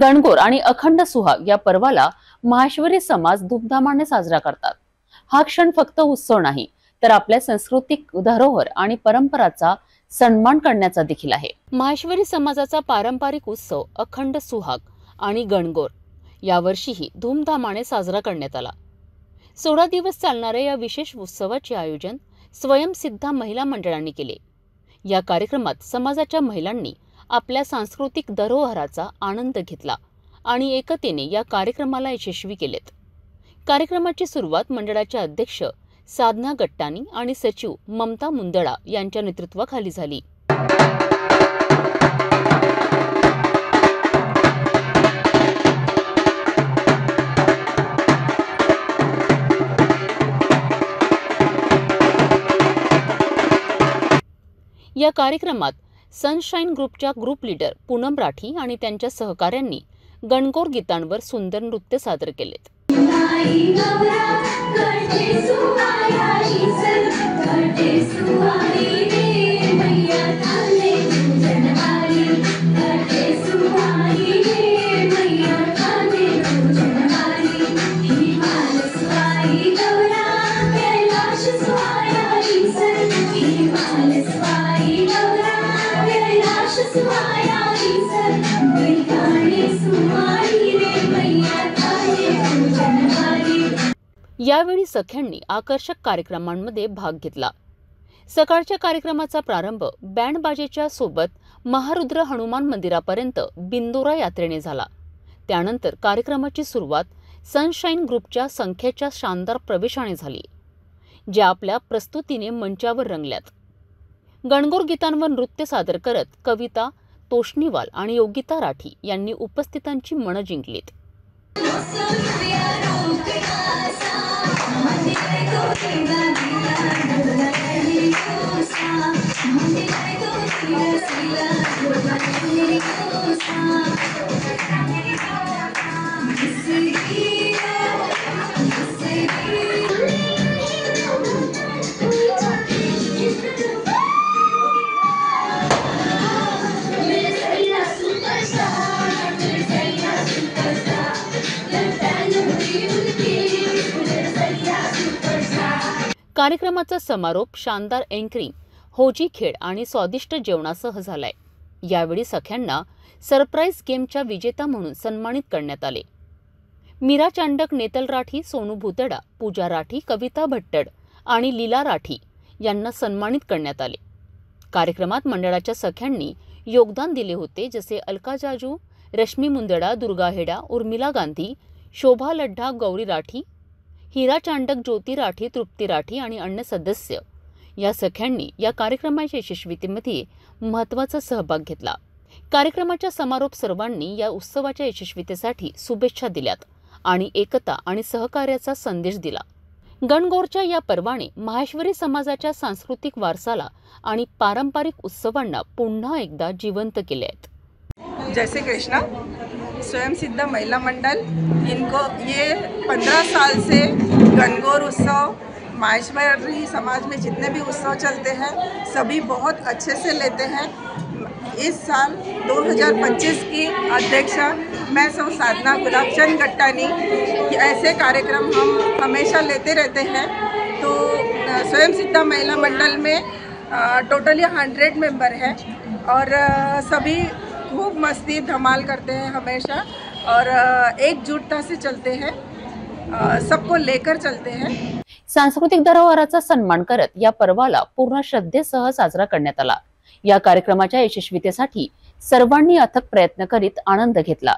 गणगौर आणि अखंड सुहाग या पर्वाला माहेश्वरी समाज धूमधामाने साजरा करतात। हा क्षण फक्त उत्सव नाही, तर आपल्या सांस्कृतिक धरोहर आणि परंपराचा सन्मान करण्याचा देखील आहे। माहेश्वरी समाजाचा पारंपरिक उत्सव अखंड सुहाग आणि गणगौर यावर्षीही धूमधामाने साजरा करण्यात आला। 16 दिवस चालणाऱ्या या विशेष उत्सवाचे आयोजन स्वयंसिद्धा महिला मंडळांनी केले। या कार्यक्रमात समाजाच्या महिलांनी आपल्या सांस्कृतिक धरोहराचा आनंद घेतला आणि एकतेने या कार्यक्रमाला यशस्वी केलेत। कार्यक्रमाची सुरुवात मंडळाचे अध्यक्ष साधना गट्टानी आणि सचिव ममता मुंदडा यांच्या नेतृत्वाखाली झाली। या कार्यक्रमात सनशाईन ग्रुपच्या ग्रुप लीडर पूनम राठी आणि त्यांच्या सहकाऱ्यांनी गणगौर गीतांवर सुंदर नृत्य सादर केलेत। यावेळी सख्यांनी आकर्षक कार्यक्रमांमध्ये भाग घेतला। सकाळच्या कार्यक्रमाचा प्रारंभ बँड बाजेच्या सोबत महारुद्र हनुमान मंदिरापर्यंत बिंदोरा यात्रेने झाला। त्यानंतर कार्यक्रमाची सुरुवात सनशाईन ग्रुपच्या संख्येच्या शानदार प्रवेशाने झाली, ज्या आपल्या प्रस्तुतीने मंचावर रंगल्यात। गणगौर गीतांवर नृत्य सादर करत कविता तोष्णीवाल आणि योगिता राठी यांनी उपस्थितांची मनं जिंकलीत। कार्यक्रमाचा समारोप शानदार एंकरिंग, होजी खेळ आणि स्वादिष्ट जेवणासह झालाय। यावेळी सख्यांना सरप्राईज गेमच्या विजेता म्हणून सन्मानित करण्यात आले। मीरा चांडक, नेतल राठी, सोनू भुतडा, पूजा राठी, कविता भट्टड आणि लीला राठी यांना सन्मानित करण्यात आले। कार्यक्रमात मंडळाच्या सख्यांनी योगदान दिले होते, जसे अलका जाजू, रश्मी मुंदडा, दुर्गा हेडा, उर्मिला गांधी, शोभा लड्ढा, गौरी राठी, हिरा चांडक, ज्योती राठी, तृप्ती राठी आणि अन्य सदस्य या सख्यांनी या कार्यक्रमाच्या यशस्वीतेमध्ये महत्त्वाचा सहभाग घेतला। कार्यक्रमाच्या समारोप सर्वांनी या उत्सवाच्या यशस्वीतेसाठी शुभेच्छा दिल्यात आणि एकता आणि सहकार्याचा संदेश दिला। गणगौरच्या या पर्वाने माहेश्वरी समाजाच्या सांस्कृतिक वारसाला आणि पारंपरिक उत्सवांना पुन्हा एकदा जिवंत केले आहेत। जय श्री कृष्णा। स्वयंसिद्धा महिला मंडल इनको ये 15 साल से गणगौर उत्सव, माहेश्वरी समाज में जितने भी उत्सव चलते हैं सभी बहुत अच्छे से लेते हैं। इस साल 2025 की अध्यक्ष मैं सौ साधना गुलाबचंद गट्टानी। ऐसे कार्यक्रम हम हमेशा लेते रहते हैं। तो स्वयंसिद्धा महिला मंडल में टोटली 100 मेंबर है और सभी खूब मस्ती धमाल करते हैं हमेशा और एकजुटता से चलते हैं, सबको लेकर चलते हैं। सांस्कृतिक धरोहराचा सन्मान करत या पर्वाला पूर्ण श्रद्धेसह साजरा करण्यात आला। या कार्यक्रमाच्या यशस्वीतेसाठी सर्वांनी अथक प्रयत्न करीत आनंद घेतला।